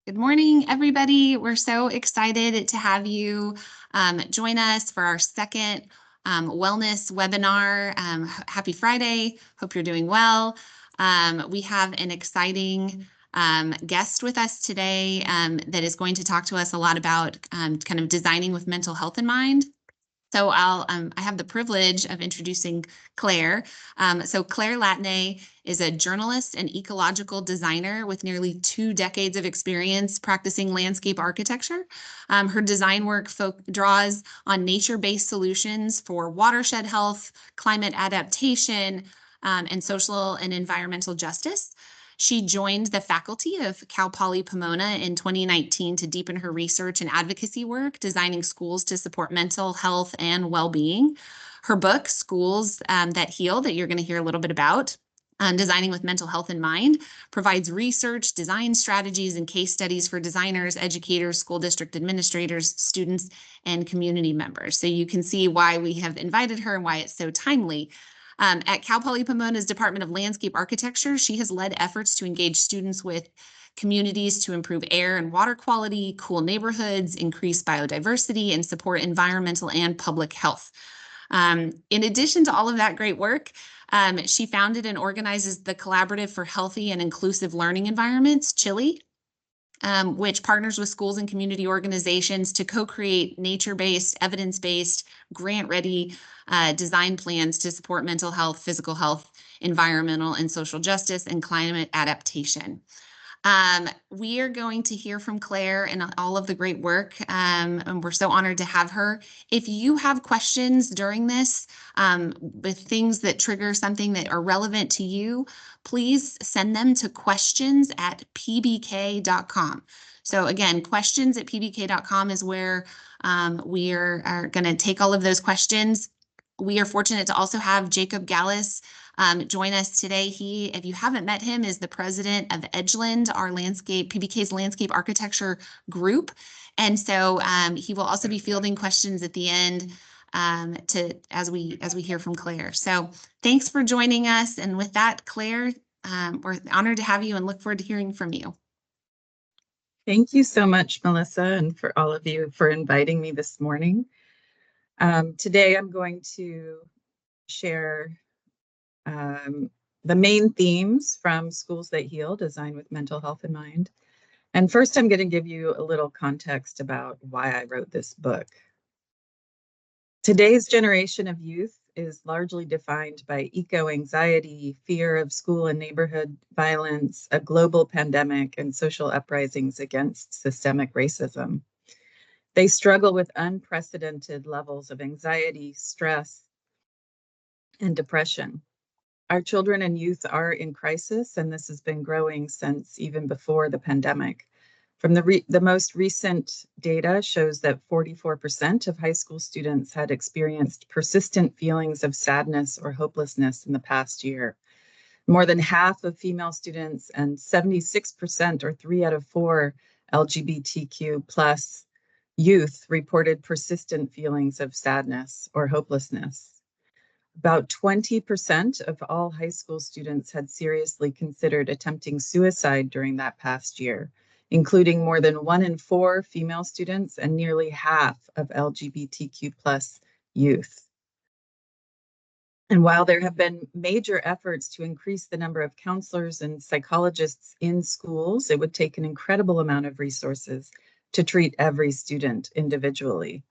Good morning, everybody. We're so excited to have you join us for our second wellness webinar. Happy Friday. Hope you're doing well. We have an exciting guest with us today that is going to talk to us a lot about kind of designing with mental health in mind. So I have the privilege of introducing Claire. So Claire Latney is a journalist and ecological designer with nearly 2 decades of experience practicing landscape architecture. Her design work draws on nature-based solutions for watershed health, climate adaptation, and social and environmental justice. She joined the faculty of Cal Poly Pomona in 2019 to deepen her research and advocacy work, designing schools to support mental health and well-being. Her book, Schools That Heal, that you're going to hear a little bit about, Designing with Mental Health in Mind, provides research, design strategies, and case studies for designers, educators, school district administrators, students, and community members. So you can see why we have invited her and why it's so timely. At Cal Poly Pomona's Department of Landscape Architecture, she has led efforts to engage students with communities to improve air and water quality, cool neighborhoods, increase biodiversity, and support environmental and public health. In addition to all of that great work, she founded and organizes the Collaborative for Healthy and Inclusive Learning Environments, CHILLE, which partners with schools and community organizations to co-create nature-based, evidence-based, grant-ready design plans to support mental health, physical health, environmental and social justice, and climate adaptation. We are going to hear from Claire and all of the great work, and we're so honored to have her. If you have questions during this, with things that trigger something that are relevant to you, please send them to questions@pbk.com. So again, questions@pbk.com is where we are going to take all of those questions. We are fortunate to also have Jacob Gallus join us today. He, if you haven't met him, is the president of Edgeland, our PBK's landscape architecture group. And so he will also be fielding questions at the end as we hear from Claire. So thanks for joining us. And with that, Claire, we're honored to have you and look forward to hearing from you. Thank you so much, Melissa, and for all of you for inviting me this morning. Today I'm going to share the main themes from Schools That Heal, Design with Mental Health in Mind. And first, I'm going to give you a little context about why I wrote this book. Today's generation of youth is largely defined by eco-anxiety, fear of school and neighborhood violence, a global pandemic, and social uprisings against systemic racism. They struggle with unprecedented levels of anxiety, stress, and depression. Our children and youth are in crisis, and this has been growing since even before the pandemic. From the most recent data shows that 44% of high school students had experienced persistent feelings of sadness or hopelessness in the past year. More than half of female students and 76%, or 3 out of 4 LGBTQ plus youth, reported persistent feelings of sadness or hopelessness. About 20% of all high school students had seriously considered attempting suicide during that past year, including more than 1 in 4 female students and nearly half of LGBTQ plus youth. And while there have been major efforts to increase the number of counselors and psychologists in schools, it would take an incredible amount of resources to treat every student individually.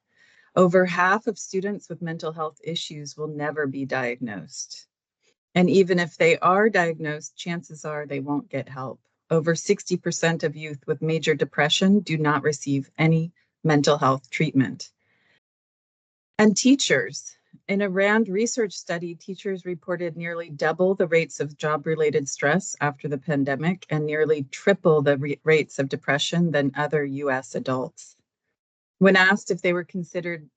Over half of students with mental health issues will never be diagnosed. And even if they are diagnosed, chances are they won't get help. Over 60% of youth with major depression do not receive any mental health treatment. And teachers. In a RAND research study, teachers reported nearly double the rates of job-related stress after the pandemic and nearly triple the rates of depression than other US adults. When asked if they were considering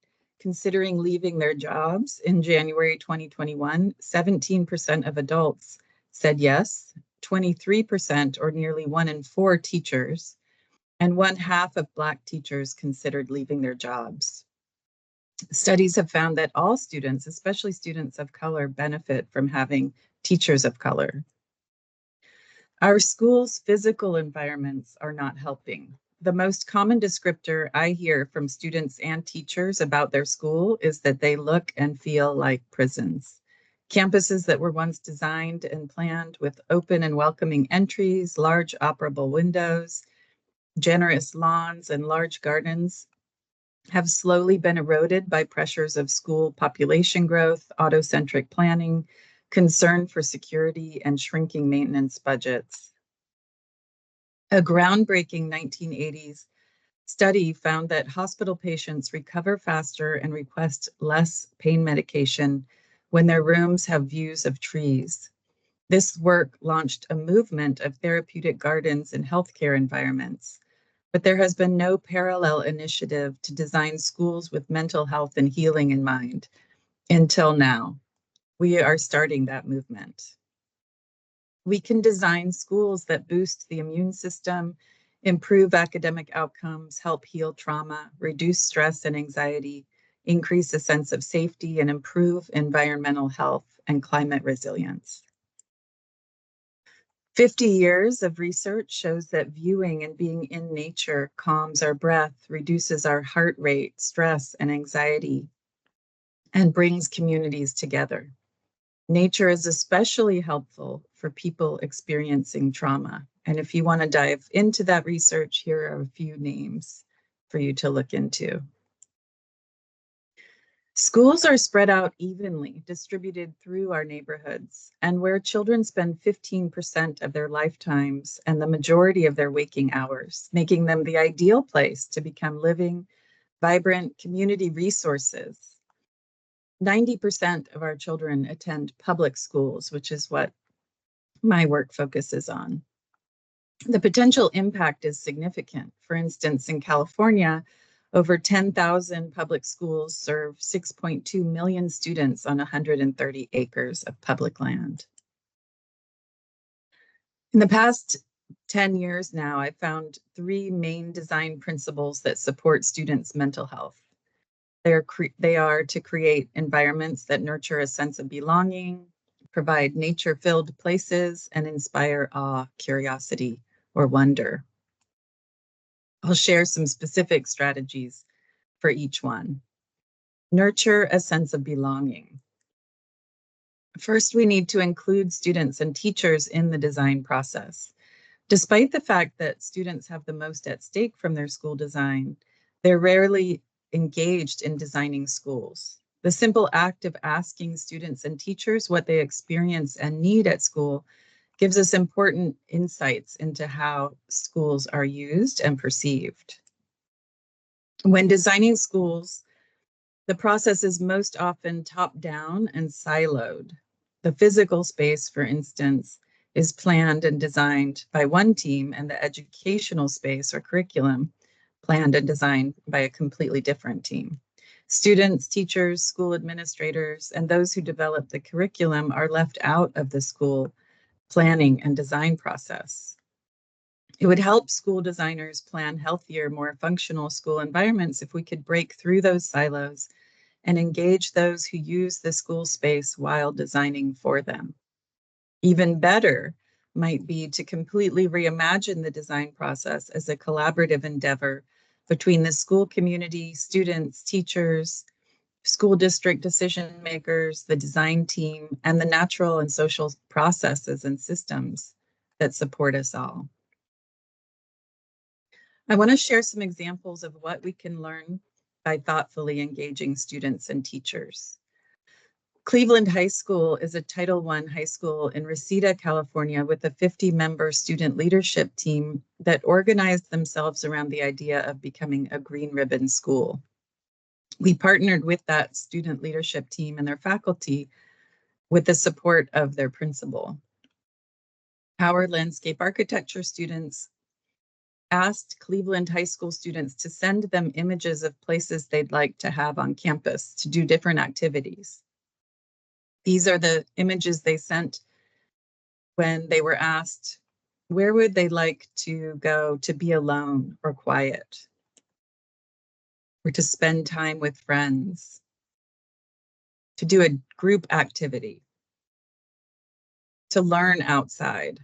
leaving their jobs in January 2021, 17% of adults said yes, 23%, or nearly 1 in 4 teachers, and 1/2 of Black teachers considered leaving their jobs. Studies have found that all students, especially students of color, benefit from having teachers of color. Our school's physical environments are not helping. The most common descriptor I hear from students and teachers about their school is that they look and feel like prisons. Campuses that were once designed and planned with open and welcoming entries, large operable windows, generous lawns, and large gardens have slowly been eroded by pressures of school population growth, autocentric planning, concern for security, and shrinking maintenance budgets. A groundbreaking 1980s study found that hospital patients recover faster and request less pain medication when their rooms have views of trees. This work launched a movement of therapeutic gardens in healthcare environments, but there has been no parallel initiative to design schools with mental health and healing in mind until now. We are starting that movement. We can design schools that boost the immune system, improve academic outcomes, help heal trauma, reduce stress and anxiety, increase a sense of safety, and improve environmental health and climate resilience. 50 years of research shows that viewing and being in nature calms our breath, reduces our heart rate, stress, and anxiety, and brings communities together. Nature is especially helpful for people experiencing trauma. And if you want to dive into that research, here are a few names for you to look into. Schools are spread out evenly, distributed through our neighborhoods, and where children spend 15% of their lifetimes and the majority of their waking hours, making them the ideal place to become living, vibrant community resources. 90% of our children attend public schools, which is what my work focuses on. The potential impact is significant. For instance, in California, over 10,000 public schools serve 6.2 million students on 130 acres of public land. In the past 10 years now, I've found three main design principles that support students' mental health. They are to create environments that nurture a sense of belonging, provide nature-filled places, and inspire awe, curiosity, or wonder. I'll share some specific strategies for each one. Nurture a sense of belonging. First, we need to include students and teachers in the design process. Despite the fact that students have the most at stake from their school design, they're rarely engaged in designing schools. The simple act of asking students and teachers what they experience and need at school gives us important insights into how schools are used and perceived. When designing schools, the process is most often top-down and siloed. The physical space, for instance, is planned and designed by one team, and the educational space or curriculum planned and designed by a completely different team. Students, teachers, school administrators, and those who develop the curriculum are left out of the school planning and design process. It would help school designers plan healthier, more functional school environments if we could break through those silos and engage those who use the school space while designing for them. Even better might be to completely reimagine the design process as a collaborative endeavor between the school community, students, teachers, school district decision makers, the design team, and the natural and social processes and systems that support us all. I want to share some examples of what we can learn by thoughtfully engaging students and teachers. Cleveland High School is a Title I high school in Reseda, California, with a 50-member student leadership team that organized themselves around the idea of becoming a green ribbon school. We partnered with that student leadership team and their faculty with the support of their principal. Our landscape architecture students asked Cleveland High School students to send them images of places they'd like to have on campus to do different activities. These are the images they sent when they were asked, where would they like to go to be alone or quiet, or to spend time with friends, to do a group activity, to learn outside.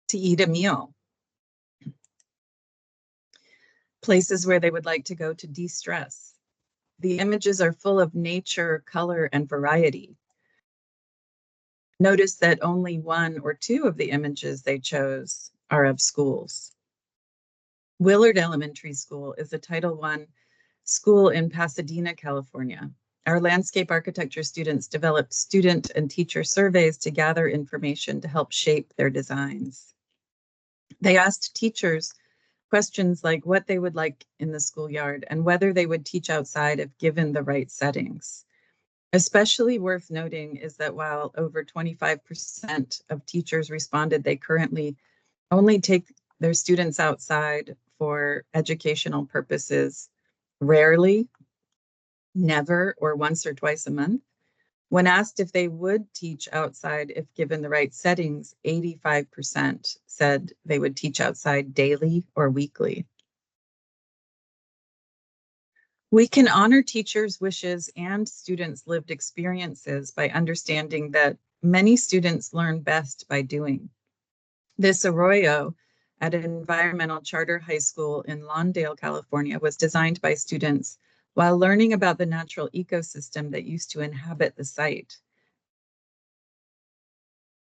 to eat a meal, places where they would like to go to de-stress. The images are full of nature, color, and variety. Notice that only one or two of the images they chose are of schools. Willard Elementary School is a Title I school in Pasadena, California. Our landscape architecture students developed student and teacher surveys to gather information to help shape their designs. They asked teachers questions like what they would like in the schoolyard and whether they would teach outside if given the right settings. Especially worth noting is that while over 25% of teachers responded they currently only take their students outside for educational purposes rarely, never, or once or twice a month. When asked if they would teach outside if given the right settings, 85% said they would teach outside daily or weekly. We can honor teachers' wishes and students' lived experiences by understanding that many students learn best by doing. This arroyo at an environmental charter high school in Lawndale, California, was designed by students while learning about the natural ecosystem that used to inhabit the site.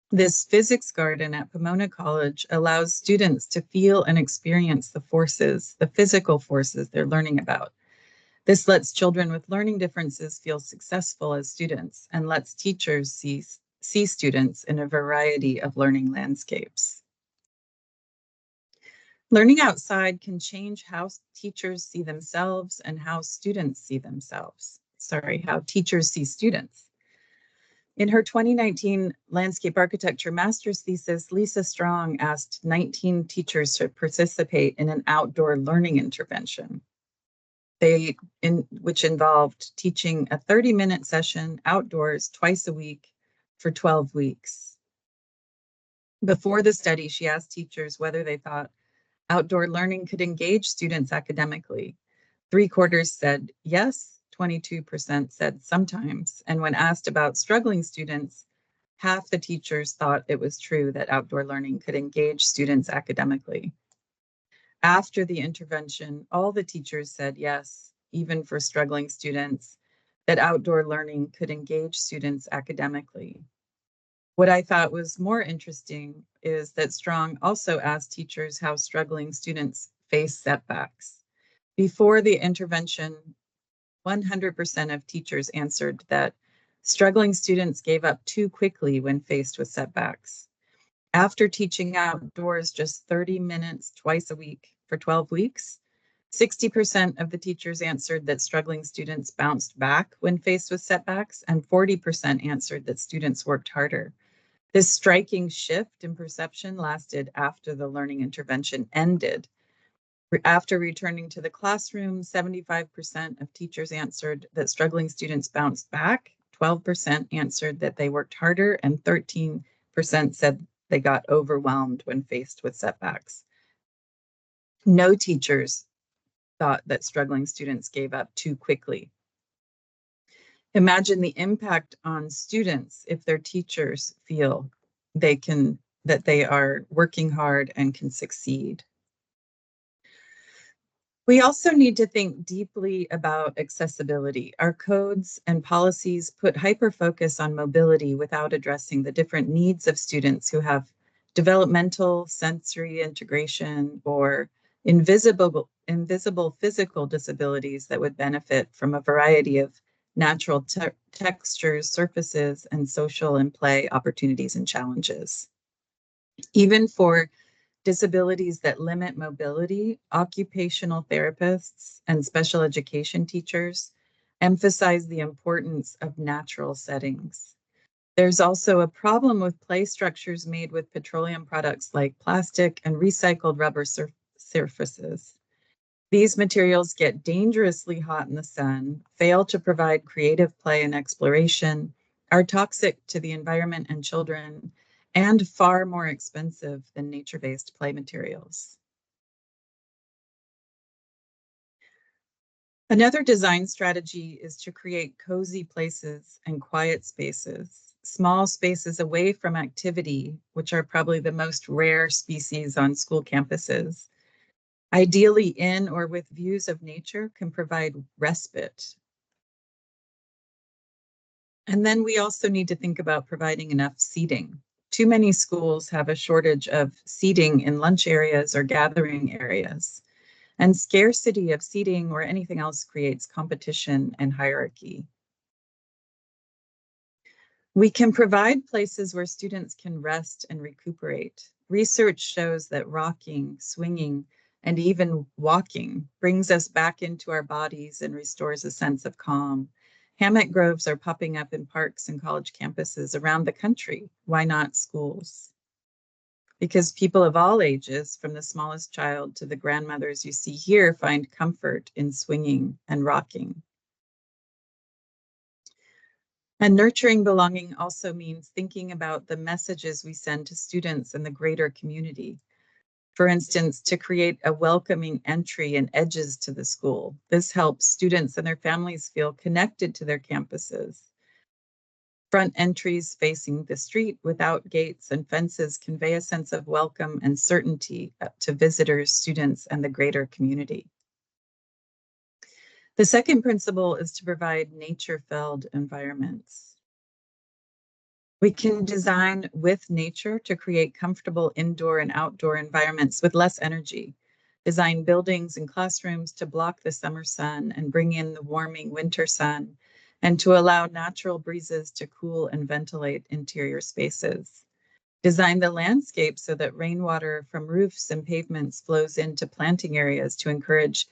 This physics garden at Pomona College allows students to feel and experience the forces, the physical forces they're learning about. This lets children with learning differences feel successful as students and lets teachers see students in a variety of learning landscapes. Learning outside can change how teachers see themselves and how students see themselves. How teachers see students. In her 2019 landscape architecture master's thesis, Lisa Strong asked 19 teachers to participate in an outdoor learning intervention. Which involved teaching a 30-minute session outdoors twice a week for 12 weeks. Before the study, she asked teachers whether they thought outdoor learning could engage students academically. 3/4 said yes, 22% said sometimes. And when asked about struggling students, half the teachers thought it was true that outdoor learning could engage students academically. After the intervention, all the teachers said yes, even for struggling students, that outdoor learning could engage students academically. What I thought was more interesting is that Strong also asked teachers how struggling students face setbacks. Before the intervention, 100% of teachers answered that struggling students gave up too quickly when faced with setbacks. After teaching outdoors just 30 minutes twice a week for 12 weeks, 60% of the teachers answered that struggling students bounced back when faced with setbacks, and 40% answered that students worked harder. This striking shift in perception lasted after the learning intervention ended. After returning to the classroom, 75% of teachers answered that struggling students bounced back, 12% answered that they worked harder, and 13% said they got overwhelmed when faced with setbacks. No teachers thought that struggling students gave up too quickly. Imagine the impact on students if their teachers feel that they are working hard and can succeed. We also need to think deeply about accessibility. Our codes and policies put hyper-focus on mobility without addressing the different needs of students who have developmental, sensory integration, or invisible physical disabilities that would benefit from a variety of natural textures, surfaces, and social and play opportunities and challenges. Even for disabilities that limit mobility, occupational therapists and special education teachers emphasize the importance of natural settings. There's also a problem with play structures made with petroleum products like plastic and recycled rubber surfaces. These materials get dangerously hot in the sun, fail to provide creative play and exploration, are toxic to the environment and children, and far more expensive than nature-based play materials. Another design strategy is to create cozy places and quiet spaces, small spaces away from activity, which are probably the most rare species on school campuses. Ideally in or with views of nature can provide respite. And then we also need to think about providing enough seating. Too many schools have a shortage of seating in lunch areas or gathering areas. And scarcity of seating or anything else creates competition and hierarchy. We can provide places where students can rest and recuperate. Research shows that rocking, swinging, and even walking brings us back into our bodies and restores a sense of calm. Hammock groves are popping up in parks and college campuses around the country. Why not schools? Because people of all ages, from the smallest child to the grandmothers you see here, find comfort in swinging and rocking. And nurturing belonging also means thinking about the messages we send to students and the greater community. For instance, to create a welcoming entry and edges to the school. This helps students and their families feel connected to their campuses. Front entries facing the street without gates and fences convey a sense of welcome and certainty to visitors, students, and the greater community. The second principle is to provide nature-filled environments. We can design with nature to create comfortable indoor and outdoor environments with less energy. Design buildings and classrooms to block the summer sun and bring in the warming winter sun, and to allow natural breezes to cool and ventilate interior spaces. Design the landscape so that rainwater from roofs and pavements flows into planting areas to encourage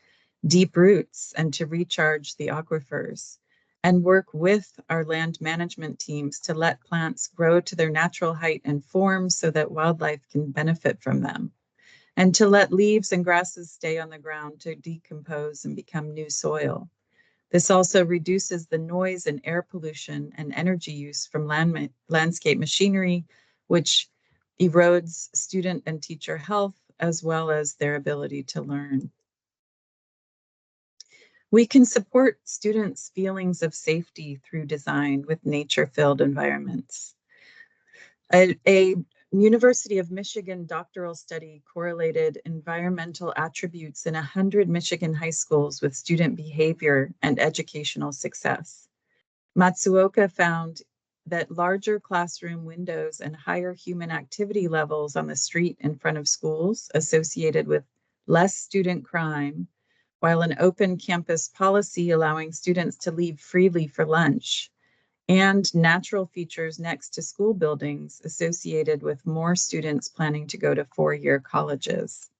deep roots and to recharge the aquifers, and work with our land management teams to let plants grow to their natural height and form so that wildlife can benefit from them, and to let leaves and grasses stay on the ground to decompose and become new soil. This also reduces the noise and air pollution and energy use from landscape machinery, which erodes student and teacher health as well as their ability to learn. We can support students' feelings of safety through design with nature-filled environments. A University of Michigan doctoral study correlated environmental attributes in 100 Michigan high schools with student behavior and educational success. Matsuoka found that larger classroom windows and higher human activity levels on the street in front of schools associated with less student crime, while an open campus policy allowing students to leave freely for lunch, and natural features next to school buildings associated with more students planning to go to four-year colleges.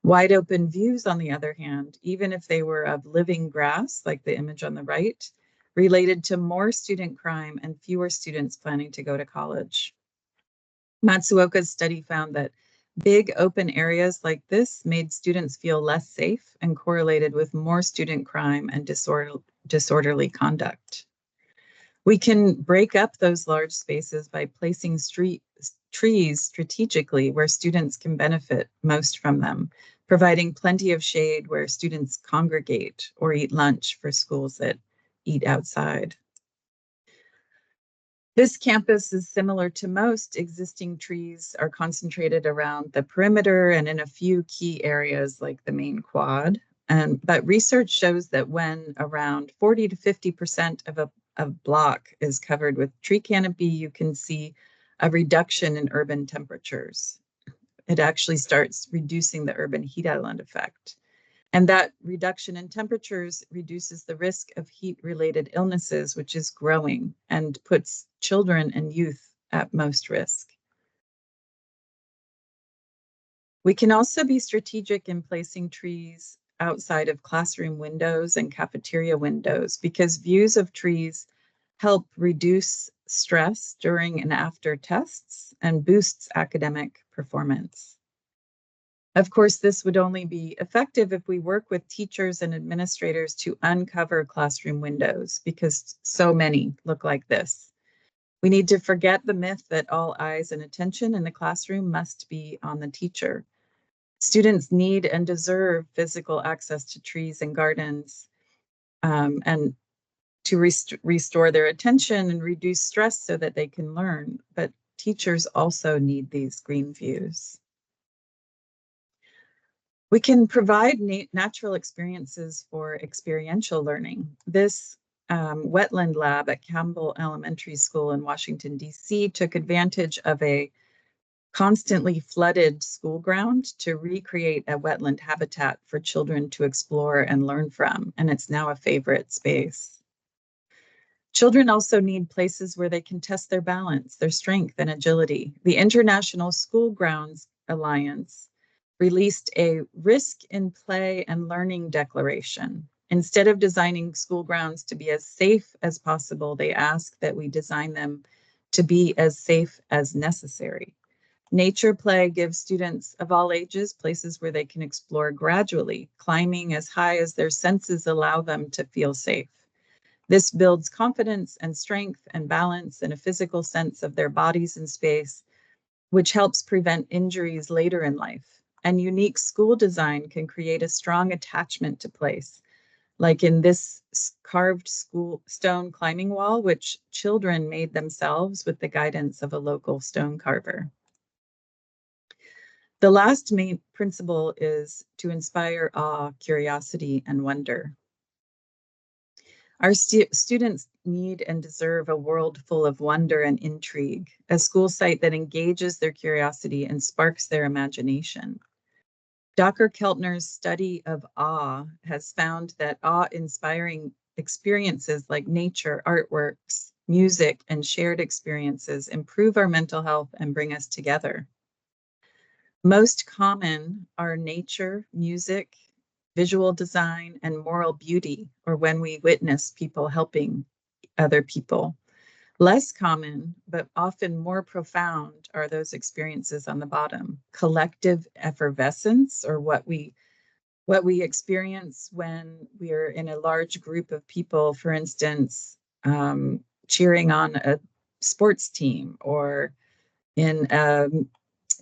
Wide open views, on the other hand, even if they were of living grass, like the image on the right, related to more student crime and fewer students planning to go to college. Matsuoka's study found that big open areas like this made students feel less safe and correlated with more student crime and disorderly conduct. We can break up those large spaces by placing trees strategically where students can benefit most from them, providing plenty of shade where students congregate or eat lunch for schools that eat outside. This campus is similar to most existing trees are concentrated around the perimeter and in a few key areas like the main quad. But research shows that when around 40 to 50% of a block is covered with tree canopy, you can see a reduction in urban temperatures. It actually starts reducing the urban heat island effect. And that reduction in temperatures reduces the risk of heat-related illnesses, which is growing and puts children and youth at most risk. We can also be strategic in placing trees outside of classroom windows and cafeteria windows because views of trees help reduce stress during and after tests and boosts academic performance. Of course, this would only be effective if we work with teachers and administrators to uncover classroom windows because so many look like this. We need to forget the myth that all eyes and attention in the classroom must be on the teacher. Students need and deserve physical access to trees and gardens, and to restore their attention and reduce stress so that they can learn. But teachers also need these green views. We can provide natural experiences for experiential learning. This wetland lab at Campbell Elementary School in Washington, D.C. took advantage of a constantly flooded school ground to recreate a wetland habitat for children to explore and learn from, and it's now a favorite space. Children also need places where they can test their balance, their strength, and agility. The International School Grounds Alliance released a risk in play and learning declaration. Instead of designing school grounds to be as safe as possible, they ask that we design them to be as safe as necessary. Nature play gives students of all ages places where they can explore gradually, climbing as high as their senses allow them to feel safe. This builds confidence and strength and balance and a physical sense of their bodies in space, which helps prevent injuries later in life. And unique school design can create a strong attachment to place, like in this carved stone climbing wall, which children made themselves with the guidance of a local stone carver. The last main principle is to inspire awe, curiosity, and wonder. Our students need and deserve a world full of wonder and intrigue, a school site that engages their curiosity and sparks their imagination. Dr. Keltner's study of awe has found that awe-inspiring experiences like nature, artworks, music, and shared experiences improve our mental health and bring us together. Most common are nature, music, visual design, and moral beauty, or when we witness people helping other people. Less common, but often more profound, are those experiences on the bottom. Collective effervescence, or what we experience when we are in a large group of people, for instance, cheering on a sports team, or in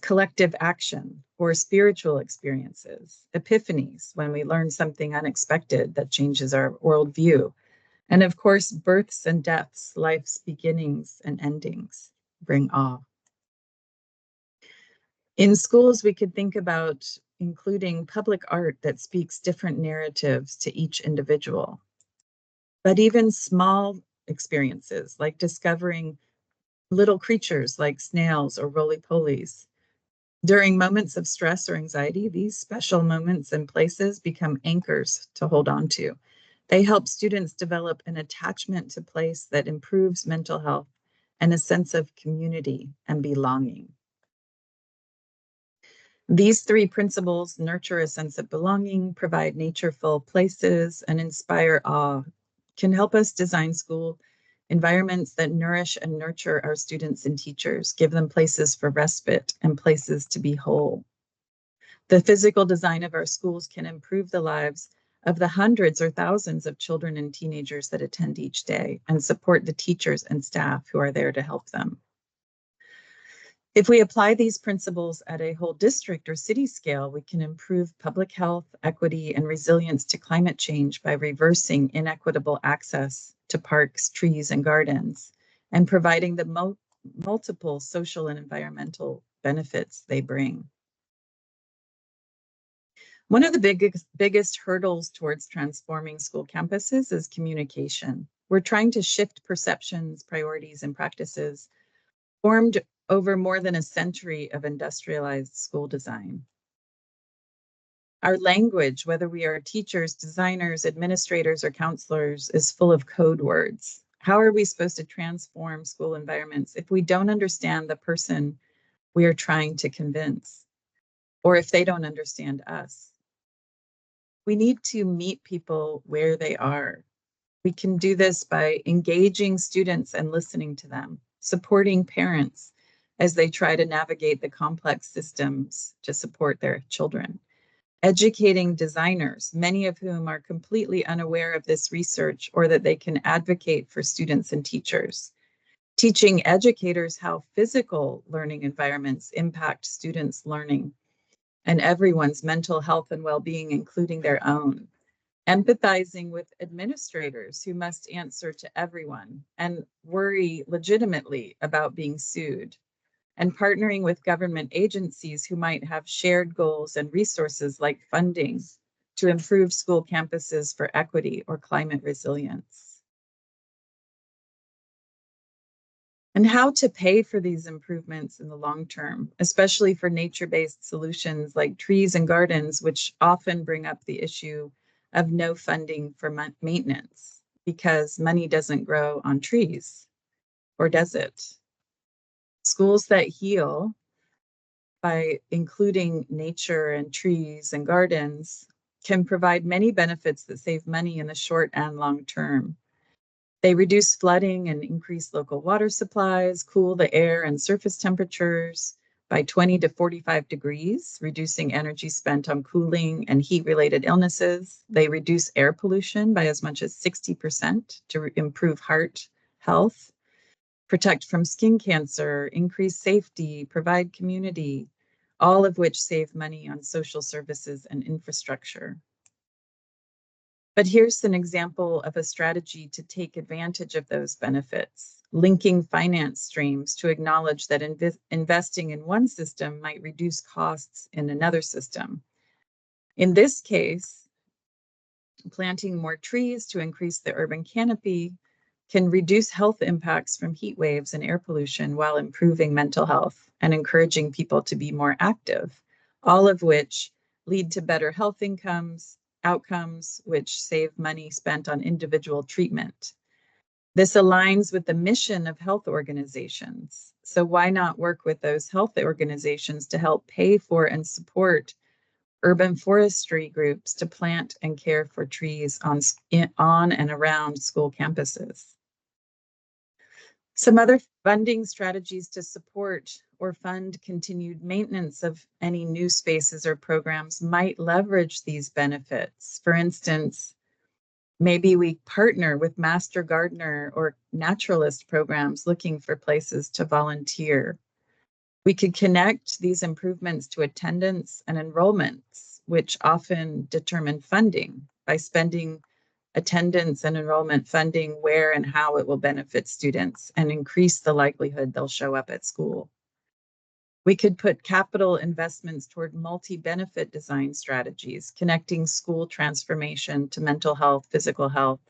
collective action, or spiritual experiences, epiphanies, when we learn something unexpected that changes our worldview. And of course, births and deaths, life's beginnings and endings bring awe. In schools, we could think about including public art that speaks different narratives to each individual. But even small experiences, like discovering little creatures like snails or roly-polies. During moments of stress or anxiety, these special moments and places become anchors to hold on to. They help students develop an attachment to place that improves mental health and a sense of community and belonging. These three principles nurture a sense of belonging, provide natureful places, and inspire awe, can help us design school environments that nourish and nurture our students and teachers, give them places for respite and places to be whole. The physical design of our schools can improve the lives of the hundreds or thousands of children and teenagers that attend each day and support the teachers and staff who are there to help them. If we apply these principles at a whole district or city scale, we can improve public health, equity, and resilience to climate change by reversing inequitable access to parks, trees, and gardens, and providing the multiple social and environmental benefits they bring. One of the biggest hurdles towards transforming school campuses is communication. We're trying to shift perceptions, priorities, and practices formed over more than a century of industrialized school design. Our language, whether we are teachers, designers, administrators, or counselors, is full of code words. How are we supposed to transform school environments if we don't understand the person we are trying to convince, or if they don't understand us? We need to meet people where they are. We can do this by engaging students and listening to them, supporting parents as they try to navigate the complex systems to support their children, educating designers, many of whom are completely unaware of this research or that they can advocate for students and teachers, teaching educators how physical learning environments impact students' learning and everyone's mental health and well-being, including their own, empathizing with administrators who must answer to everyone and worry legitimately about being sued, and partnering with government agencies who might have shared goals and resources like funding to improve school campuses for equity or climate resilience. And how to pay for these improvements in the long term, especially for nature-based solutions like trees and gardens, which often bring up the issue of no funding for maintenance because money doesn't grow on trees, or does it? Schools that heal by including nature and trees and gardens can provide many benefits that save money in the short and long term. They reduce flooding and increase local water supplies, cool the air and surface temperatures by 20 to 45 degrees, reducing energy spent on cooling and heat-related illnesses. They reduce air pollution by as much as 60% to improve heart health, protect from skin cancer, increase safety, provide community, all of which save money on social services and infrastructure. But here's an example of a strategy to take advantage of those benefits, linking finance streams to acknowledge that investing in one system might reduce costs in another system. In this case, planting more trees to increase the urban canopy can reduce health impacts from heat waves and air pollution while improving mental health and encouraging people to be more active, all of which lead to better health outcomes, which save money spent on individual treatment. This aligns with the mission of health organizations. So why not work with those health organizations to help pay for and support urban forestry groups to plant and care for trees on and around school campuses? Some other funding strategies to support or fund continued maintenance of any new spaces or programs might leverage these benefits. For instance, maybe we partner with master gardener or naturalist programs looking for places to volunteer. We could connect these improvements to attendance and enrollments, which often determine funding, by spending attendance and enrollment funding where and how it will benefit students and increase the likelihood they'll show up at school. We could put capital investments toward multi-benefit design strategies, connecting school transformation to mental health, physical health,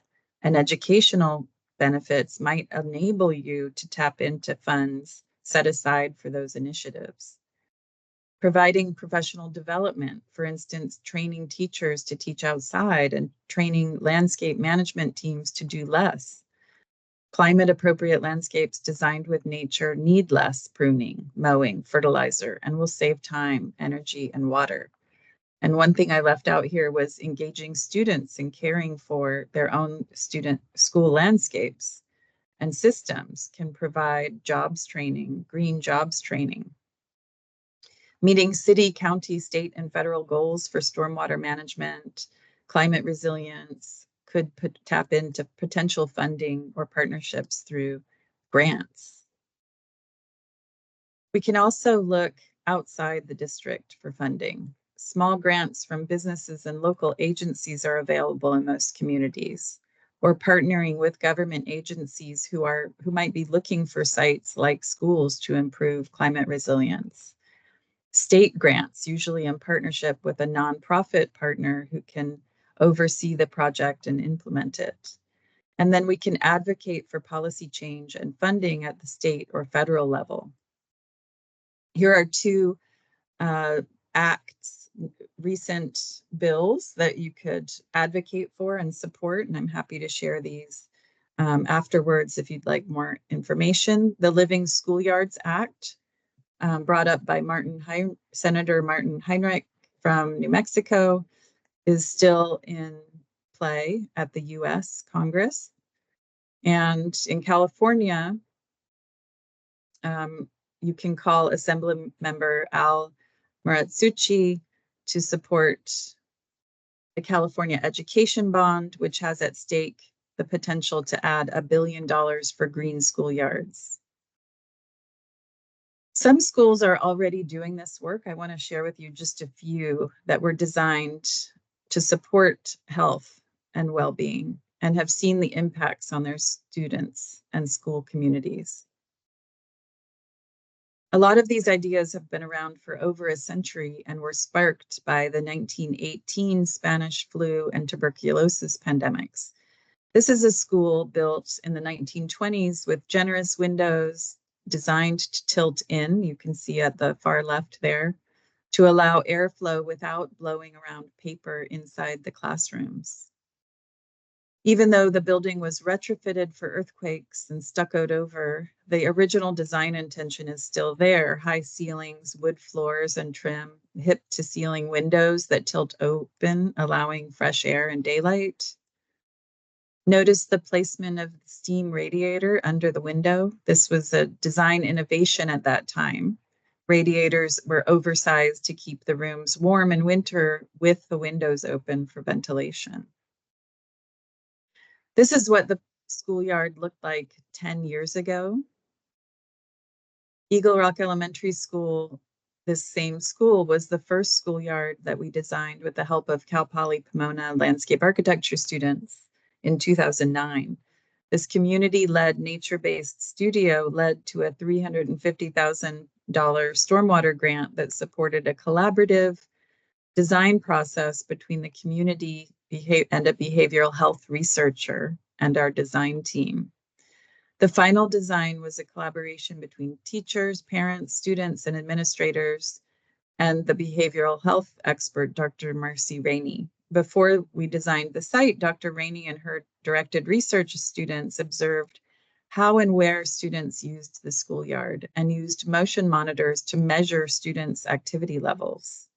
and educational benefits might enable you to tap into funds set aside for those initiatives. Providing professional development, for instance, training teachers to teach outside and training landscape management teams to do less. Climate-appropriate landscapes designed with nature need less pruning, mowing, fertilizer, and will save time, energy, and water. And one thing I left out here was engaging students in caring for their own school landscapes and systems can provide jobs training, green jobs training. Meeting city, county, state, and federal goals for stormwater management, climate resilience, could tap into potential funding or partnerships through grants. We can also look outside the district for funding. Small grants from businesses and local agencies are available in most communities, or partnering with government agencies who might be looking for sites like schools to improve climate resilience. State grants, usually in partnership with a nonprofit partner who can oversee the project and implement it. And then we can advocate for policy change and funding at the state or federal level. Here are two recent bills that you could advocate for and support, and I'm happy to share these afterwards if you'd like more information. The Living Schoolyards Act, brought up by Senator Martin Heinrich from New Mexico, is still in play at the US Congress. And in California, you can call Assembly Member Al Muratsuchi to support the California Education Bond, which has at stake the potential to add $1 billion for green schoolyards. Some schools are already doing this work. I want to share with you just a few that were designed to support health and well-being and have seen the impacts on their students and school communities. A lot of these ideas have been around for over a century and were sparked by the 1918 Spanish flu and tuberculosis pandemics. This is a school built in the 1920s with generous windows designed to tilt in, you can see at the far left there, to allow airflow without blowing around paper inside the classrooms. Even though the building was retrofitted for earthquakes and stuccoed over, the original design intention is still there. High ceilings, wood floors and trim, hip to ceiling windows that tilt open, allowing fresh air and daylight. Notice the placement of the steam radiator under the window. This was a design innovation at that time. Radiators were oversized to keep the rooms warm in winter with the windows open for ventilation. This is what the schoolyard looked like 10 years ago. Eagle Rock Elementary School, this same school, was the first schoolyard that we designed with the help of Cal Poly Pomona landscape architecture students in 2009. This community-led, nature-based studio led to a $350,000 stormwater grant that supported a collaborative design process between the community and a behavioral health researcher and our design team. The final design was a collaboration between teachers, parents, students, and administrators, and the behavioral health expert, Dr. Marcy Rainey. Before we designed the site, Dr. Rainey and her directed research students observed how and where students used the schoolyard and used motion monitors to measure students' activity levels.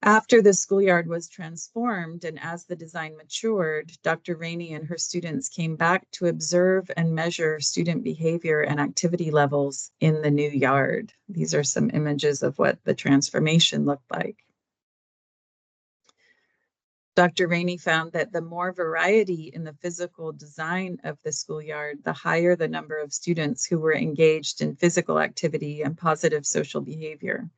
After the schoolyard was transformed and as the design matured, Dr. Rainey and her students came back to observe and measure student behavior and activity levels in the new yard. These are some images of what the transformation looked like. Dr. Rainey found that the more variety in the physical design of the schoolyard, the higher the number of students who were engaged in physical activity and positive social behavior.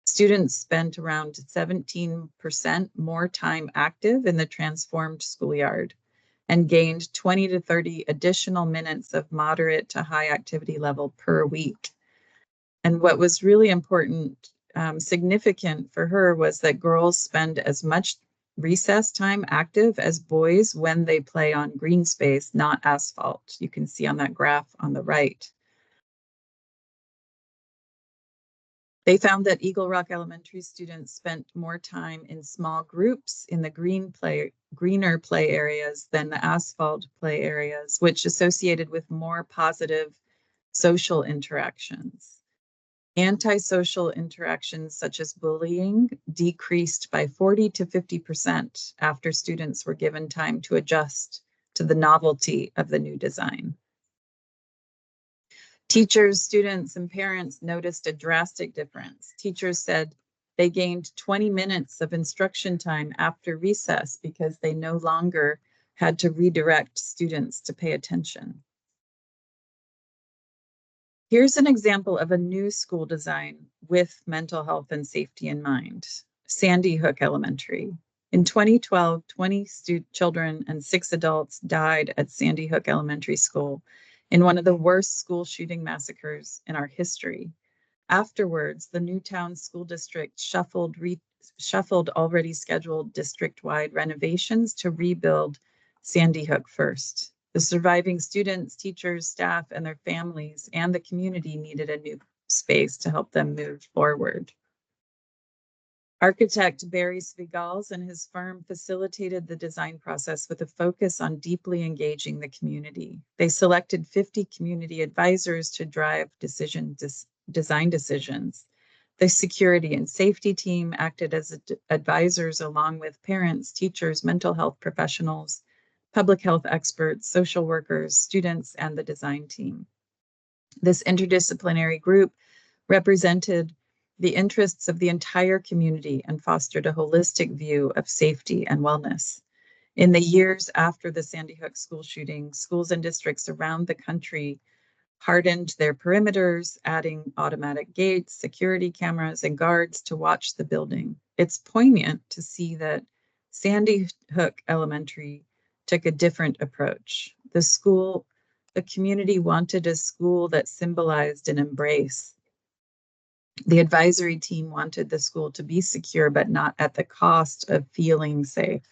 Students spent around 17% more time active in the transformed schoolyard and gained 20 to 30 additional minutes of moderate to high activity level per week. And what was really important, significant for her, was that girls spend as much recess time active as boys when they play on green space, not asphalt. You can see on that graph on the right. They found that Eagle Rock Elementary students spent more time in small groups in the greener play areas than the asphalt play areas, which associated with more positive social interactions. Antisocial interactions such as bullying decreased by 40 to 50% after students were given time to adjust to the novelty of the new design. Teachers, students, and parents noticed a drastic difference. Teachers said they gained 20 minutes of instruction time after recess because they no longer had to redirect students to pay attention. Here's an example of a new school design with mental health and safety in mind. Sandy Hook Elementary. In 2012, 20 children and 6 adults died at Sandy Hook Elementary School in one of the worst school shooting massacres in our history. Afterwards, the Newtown School District shuffled already scheduled district-wide renovations to rebuild Sandy Hook first. The surviving students, teachers, staff, and their families and the community needed a new space to help them move forward. Architect Barry Svigals and his firm facilitated the design process with a focus on deeply engaging the community. They selected 50 community advisors to drive design decisions. The security and safety team acted as advisors along with parents, teachers, mental health professionals, public health experts, social workers, students, and the design team. This interdisciplinary group represented the interests of the entire community and fostered a holistic view of safety and wellness. In the years after the Sandy Hook school shooting, schools and districts around the country hardened their perimeters, adding automatic gates, security cameras, and guards to watch the building. It's poignant to see that Sandy Hook Elementary took a different approach. The community wanted a school that symbolized an embrace. The advisory team wanted the school to be secure, but not at the cost of feeling safe.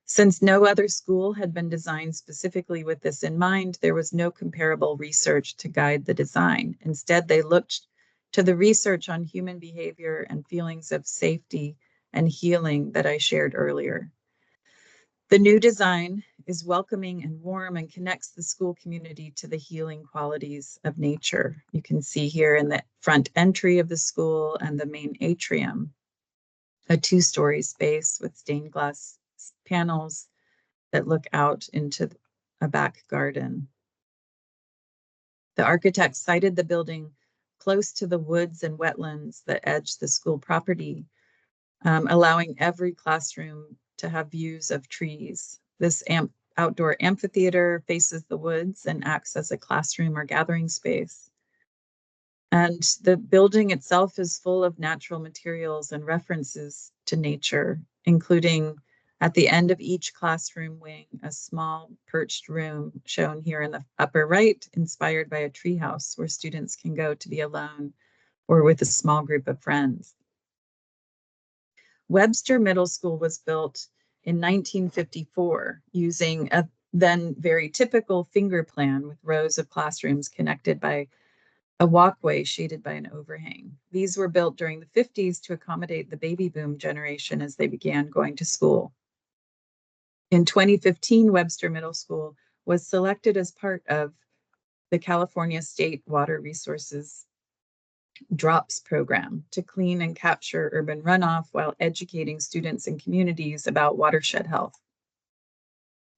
Since no other school had been designed specifically with this in mind, there was no comparable research to guide the design. Instead, they looked to the research on human behavior and feelings of safety and healing that I shared earlier. The new design is welcoming and warm and connects the school community to the healing qualities of nature. You can see here in the front entry of the school and the main atrium, a two-story space with stained glass panels that look out into a back garden. The architect sited the building close to the woods and wetlands that edge the school property, allowing every classroom to have views of trees. This outdoor amphitheater faces the woods and acts as a classroom or gathering space. And the building itself is full of natural materials and references to nature, including at the end of each classroom wing, a small perched room shown here in the upper right, inspired by a treehouse where students can go to be alone or with a small group of friends. Webster Middle School was built in 1954 using a then very typical finger plan with rows of classrooms connected by a walkway shaded by an overhang. These were built during the 50s to accommodate the baby boom generation as they began going to school. In 2015, Webster Middle School was selected as part of the California State Water Resources DROPS program to clean and capture urban runoff while educating students and communities about watershed health.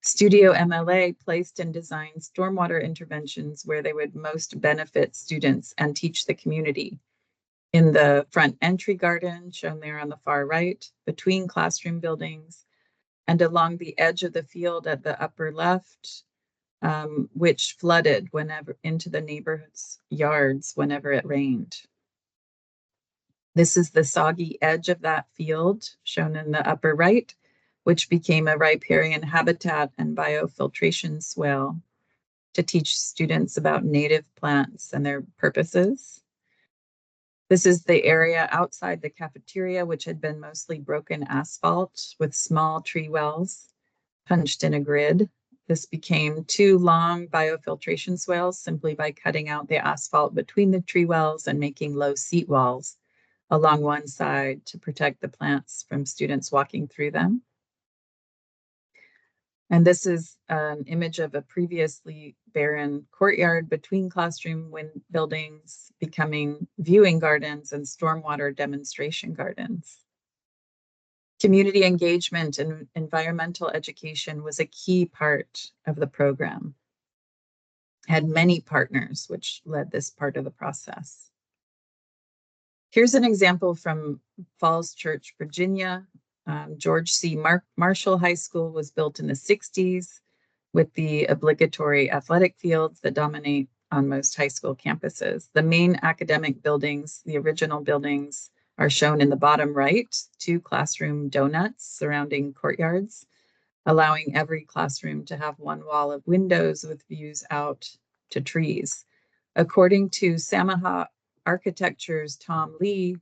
Studio MLA placed and designed stormwater interventions where they would most benefit students and teach the community. In the front entry garden, shown there on the far right, between classroom buildings, and along the edge of the field at the upper left, which flooded whenever into the neighborhood's yards whenever it rained. This is the soggy edge of that field, shown in the upper right, which became a riparian habitat and biofiltration swale to teach students about native plants and their purposes. This is the area outside the cafeteria, which had been mostly broken asphalt with small tree wells punched in a grid. This became two long biofiltration swales simply by cutting out the asphalt between the tree wells and making low seat walls along one side to protect the plants from students walking through them. And this is an image of a previously barren courtyard between classroom buildings, becoming viewing gardens and stormwater demonstration gardens. Community engagement and environmental education was a key part of the program. Had many partners, which led this part of the process. Here's an example from Falls Church, Virginia. George C. Marshall High School was built in the 60s with the obligatory athletic fields that dominate on most high school campuses. The main academic buildings, the original buildings, are shown in the bottom right, two classroom donuts surrounding courtyards, allowing every classroom to have one wall of windows with views out to trees. According to Samaha Architecture's Tom Lee,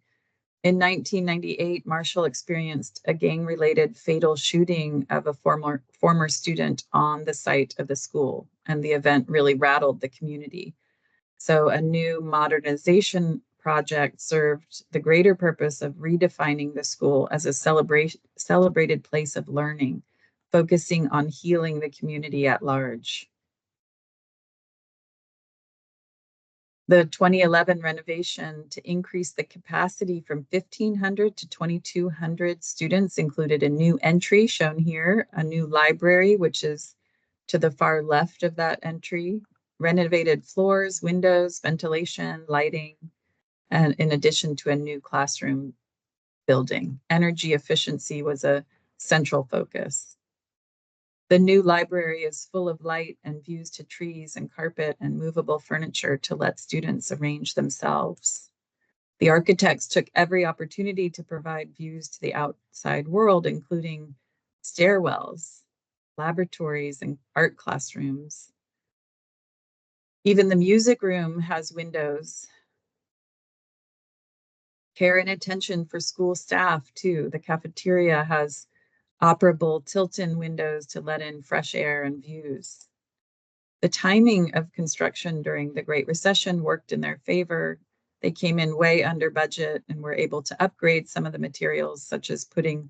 in 1998, Marshall experienced a gang-related fatal shooting of a former student on the site of the school, and the event really rattled the community. So a new modernization project served the greater purpose of redefining the school as a celebrated place of learning, focusing on healing the community at large. The 2011 renovation to increase the capacity from 1,500 to 2,200 students included a new entry shown here, a new library, which is to the far left of that entry, renovated floors, windows, ventilation, lighting, and in addition to a new classroom building. Energy efficiency was a central focus. The new library is full of light and views to trees and carpet and movable furniture to let students arrange themselves. The architects took every opportunity to provide views to the outside world, including stairwells, laboratories, and art classrooms. Even the music room has windows. Care and attention for school staff, too. The cafeteria has operable tilt-in windows to let in fresh air and views. The timing of construction during the Great Recession worked in their favor. They came in way under budget and were able to upgrade some of the materials, such as putting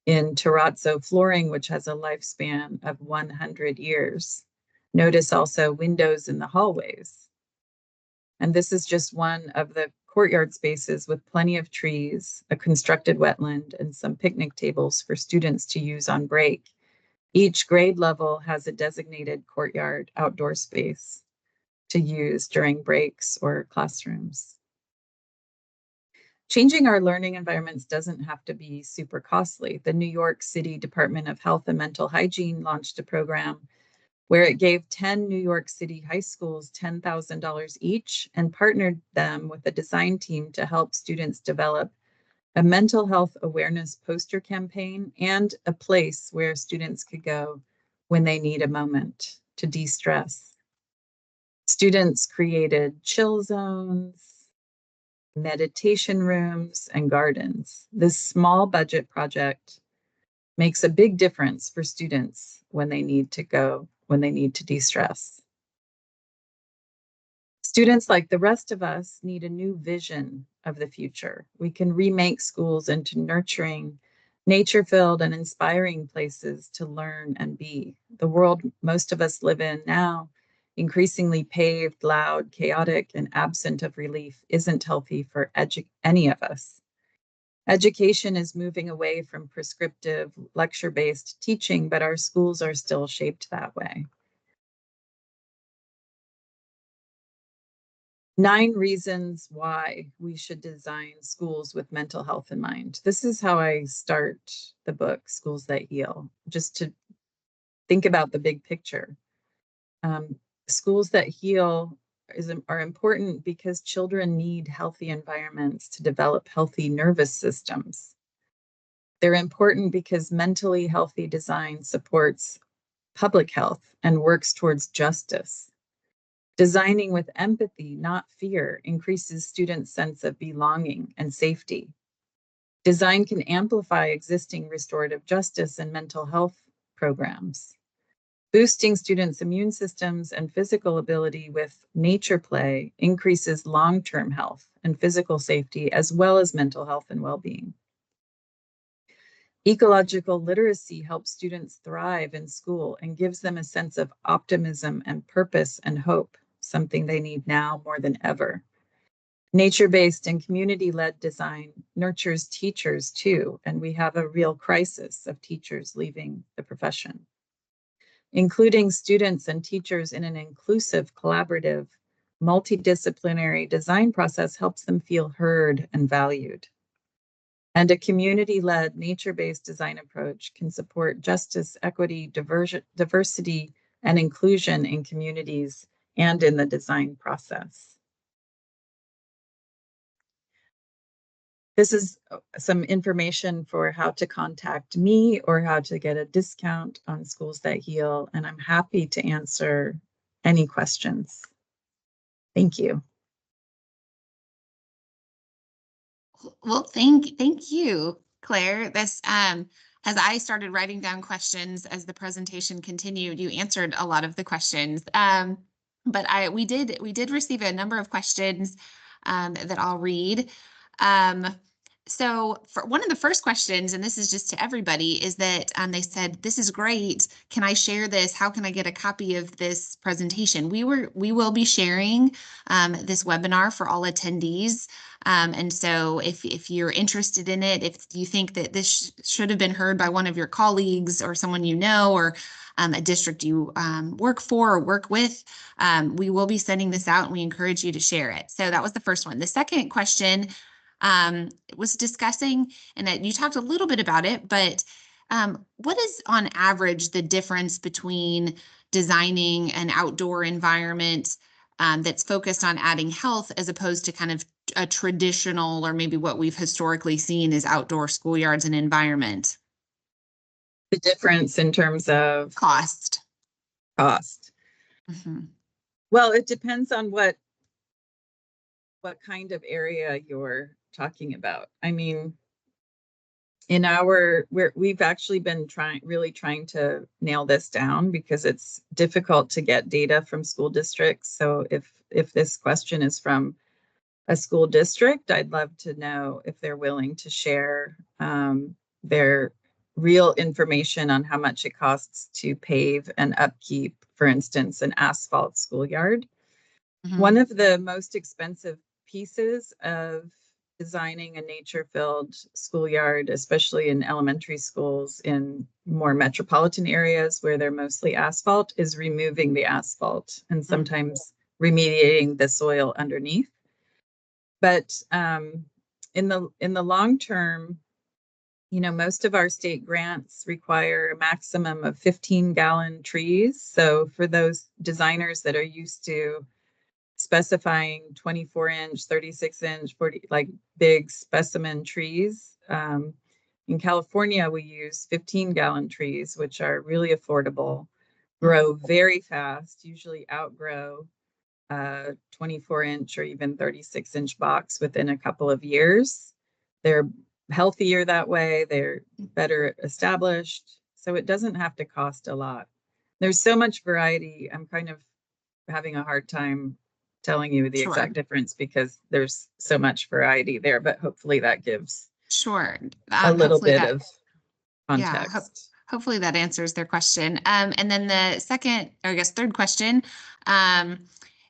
in terrazzo flooring, which has a lifespan of 100 years. Notice also windows in the hallways. And this is just one of the courtyard spaces with plenty of trees, a constructed wetland, and some picnic tables for students to use on break. Each grade level has a designated courtyard outdoor space to use during breaks or classrooms. Changing our learning environments doesn't have to be super costly. The New York City Department of Health and Mental Hygiene launched a program where it gave 10 New York City high schools $10,000 each and partnered them with a design team to help students develop a mental health awareness poster campaign and a place where students could go when they need a moment to de-stress. Students created chill zones, meditation rooms, and gardens. This small budget project makes a big difference for students when they need to de-stress. Students, like the rest of us, need a new vision of the future. We can remake schools into nurturing, nature-filled, and inspiring places to learn and be. The world most of us live in now, increasingly paved, loud, chaotic, and absent of relief, isn't healthy for any of us. Education is moving away from prescriptive, lecture-based teaching, but our schools are still shaped that way. 9 reasons why we should design schools with mental health in mind. This is how I start the book, Schools That Heal, just to think about the big picture. Schools that heal are important because children need healthy environments to develop healthy nervous systems. They're important because mentally healthy design supports public health and works towards justice. Designing with empathy, not fear, increases students' sense of belonging and safety. Design can amplify existing restorative justice and mental health programs. Boosting students' immune systems and physical ability with nature play increases long-term health and physical safety, as well as mental health and well-being. Ecological literacy helps students thrive in school and gives them a sense of optimism and purpose and hope, something they need now more than ever. Nature-based and community-led design nurtures teachers too, and we have a real crisis of teachers leaving the profession. Including students and teachers in an inclusive, collaborative, multidisciplinary design process helps them feel heard and valued. And a community-led, nature-based design approach can support justice, equity, diversity, and inclusion in communities and in the design process. This is some information for how to contact me or how to get a discount on Schools That Heal, and I'm happy to answer any questions. Thank you. Well, thank you, Claire. This as I started writing down questions as the presentation continued, you answered a lot of the questions. But we did receive a number of questions that I'll read. So for one of the first questions, and this is just to everybody, is that they said, "This is great. Can I share this? How can I get a copy of this presentation?" We will be sharing this webinar for all attendees. And so if you're interested in it, if you think that this should have been heard by one of your colleagues or someone you know, or a district you work for or work with, we will be sending this out and we encourage you to share it. So that was the first one. The second question was discussing, and you talked a little bit about it, but what is on average the difference between designing an outdoor environment that's focused on adding health as opposed to kind of a traditional, or maybe what we've historically seen as outdoor schoolyards and environment? The difference in terms of Cost. cost. Mhm. Well, it depends on what kind of area you're talking about. I mean, we've actually been really trying to nail this down because it's difficult to get data from school districts. So if this question is from a school district, I'd love to know if they're willing to share their real information on how much it costs to pave and upkeep, for instance, an asphalt schoolyard. One Mhm. of the most expensive pieces of designing a nature-filled schoolyard, especially in elementary schools in more metropolitan areas where they're mostly asphalt, is removing the asphalt and sometimes remediating the soil underneath. But in the long term, most of our state grants require a maximum of 15-gallon trees. So for those designers that are used to specifying 24-inch, 36-inch, 40, like big specimen trees, in California, we use 15-gallon trees, which are really affordable, grow very fast, usually outgrow 24-inch or even 36-inch box within a couple of years. They're healthier that way. They're better established. So it doesn't have to cost a lot. There's so much variety. I'm kind of having a hard time telling you the Sure. exact difference because there's so much variety there, but hopefully that gives Sure. a little Hopefully bit that, of yeah, context. hopefully that answers their question. And then the second, or I guess third question, um,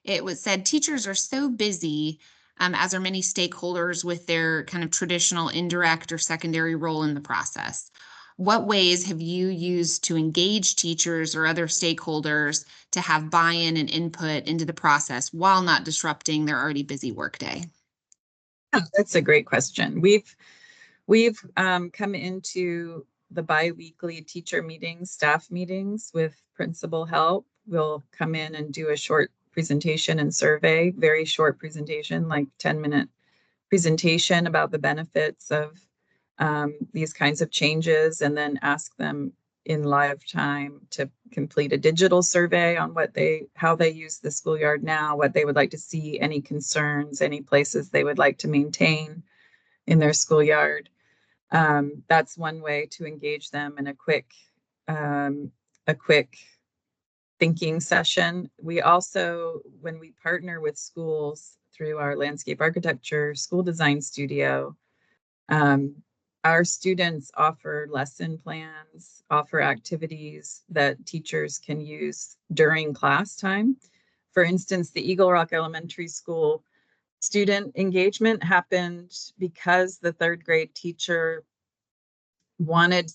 it was said teachers are so busy, as are many stakeholders with their kind of traditional indirect or secondary role in the process. What ways have you used to engage teachers or other stakeholders to have buy-in and input into the process while not disrupting their already busy workday? Yeah, that's a great question. We've come into the biweekly teacher meetings, staff meetings with principal help. We'll come in and do a short presentation and survey, very short presentation, like 10-minute presentation about the benefits of these kinds of changes, and then ask them in live time to complete a digital survey on how they use the schoolyard now, what they would like to see, any concerns, any places they would like to maintain in their schoolyard. That's one way to engage them in um, a quick thinking session. We also, when we partner with schools through our landscape architecture school design studio, um, our students offer lesson plans, offer activities that teachers can use during class time. For instance, the Eagle Rock Elementary School student engagement happened because the third grade teacher wanted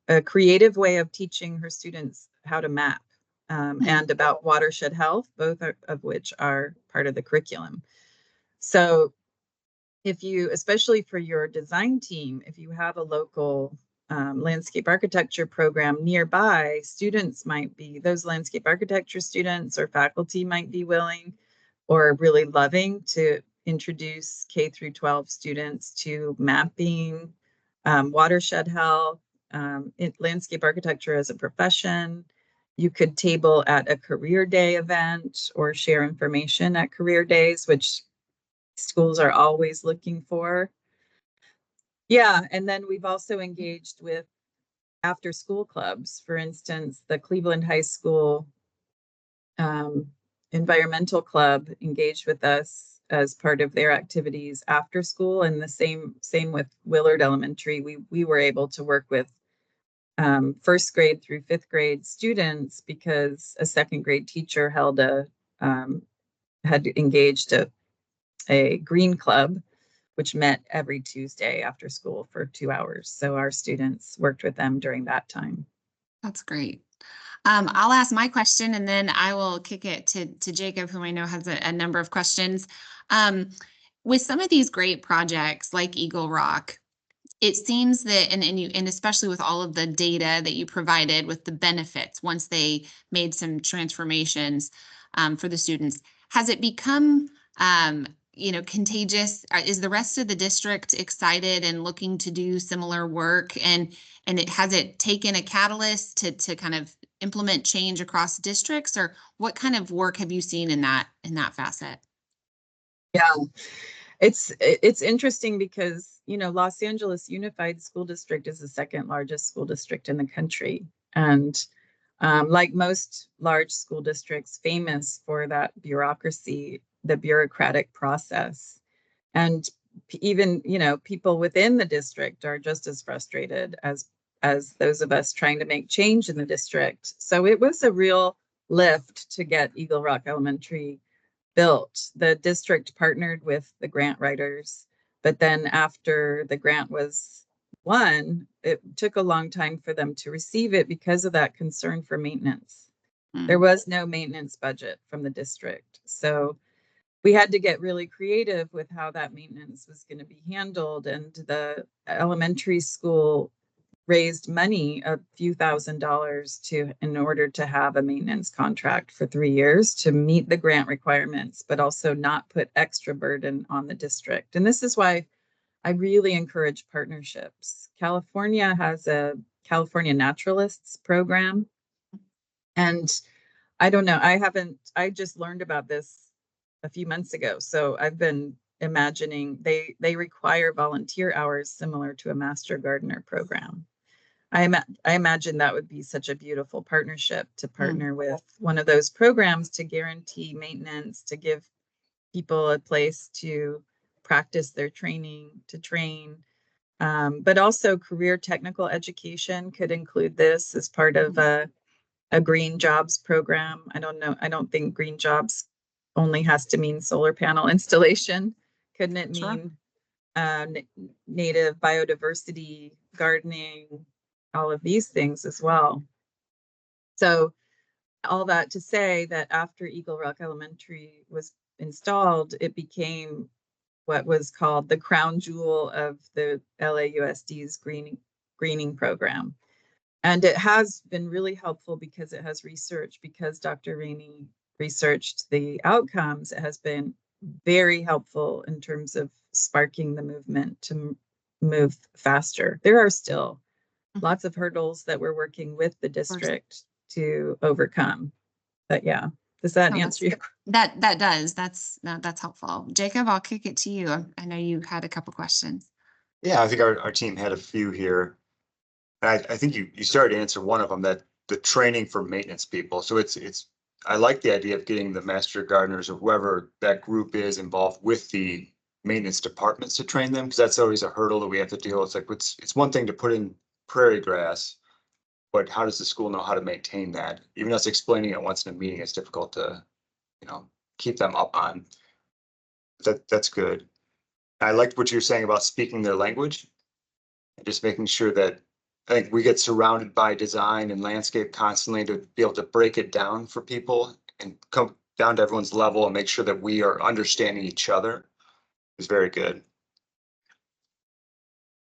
a creative way of teaching her students how to map, and about watershed health, both of which are part of the curriculum. So if you, especially for your design team, if you have a local landscape architecture program nearby, those landscape architecture students or faculty might be willing or really loving to introduce K through 12 students to mapping, watershed health, landscape architecture as a profession. You could table at a career day event or share information at career days, which schools are always looking for. Yeah, and then we've also engaged with after school clubs. For instance, the Cleveland High School um, Environmental Club engaged with us as part of their activities after school, and the same with Willard Elementary. We were able to work with first grade through fifth grade students because a second grade teacher had engaged a green club, which met every Tuesday after school for 2 hours. So our students worked with them during that time. That's great. I'll ask my question and then I will kick it to Jacob, whom I know has a number of questions. Um, with some of these great projects like Eagle Rock, it seems that, and especially with all of the data that you provided with the benefits once they made some transformations for the students, has it become contagious? Is the rest of the district excited and looking to do similar work? And has it taken a catalyst to kind of implement change across districts, or what kind of work have you seen in that facet? Yeah, it's interesting because, Los Angeles Unified School District is the second largest school district in the country. And like most large school districts, famous for that bureaucracy, the bureaucratic process. And even, people within the district are just as frustrated as those of us trying to make change in the district. So it was a real lift to get Eagle Rock Elementary built. The district partnered with the grant writers, but then after the grant was won, it took a long time for them to receive it because of that concern for maintenance. There was no maintenance budget from the district. So we had to get really creative with how that maintenance was going to be handled. And the elementary school raised money, a few $1,000s in order to have a maintenance contract for 3 years to meet the grant requirements, but also not put extra burden on the district. And this is why I really encourage partnerships. California has a California Naturalists program. And I don't know, I just learned about this a few months ago. So I've been imagining they require volunteer hours similar to a Master Gardener program. I imagine that would be such a beautiful partnership to partner with one of those programs to guarantee maintenance, to give people a place to practice their training, to train. But also career technical education could include this as part of a green jobs program. I don't know. I don't think green jobs only has to mean solar panel installation. Couldn't it mean native biodiversity, gardening, all of these things as well? So all that to say that after Eagle Rock Elementary was installed, it became what was called the crown jewel of the LAUSD's greening program. And it has been really helpful because it has research, because Dr. Rainey researched the outcomes. It has been very helpful in terms of sparking the movement to move faster. There are still lots of hurdles that we're working with the district to overcome. But yeah, does that answer your question? That does. That's helpful. Jacob, I'll kick it to you. I know you had a couple questions. Yeah, I think our team had a few here. I think you started to answer one of them, that the training for maintenance people. So I like the idea of getting the master gardeners or whoever that group is involved with the maintenance departments to train them, because that's always a hurdle that we have to deal with. It's like it's one thing to put in prairie grass, but how does the school know how to maintain that? Even us explaining it once in a meeting, it's difficult to, keep them up on. That's good. I liked what you were saying about speaking their language and just making sure that I think we get surrounded by design and landscape constantly to be able to break it down for people and come down to everyone's level and make sure that we are understanding each other is very good.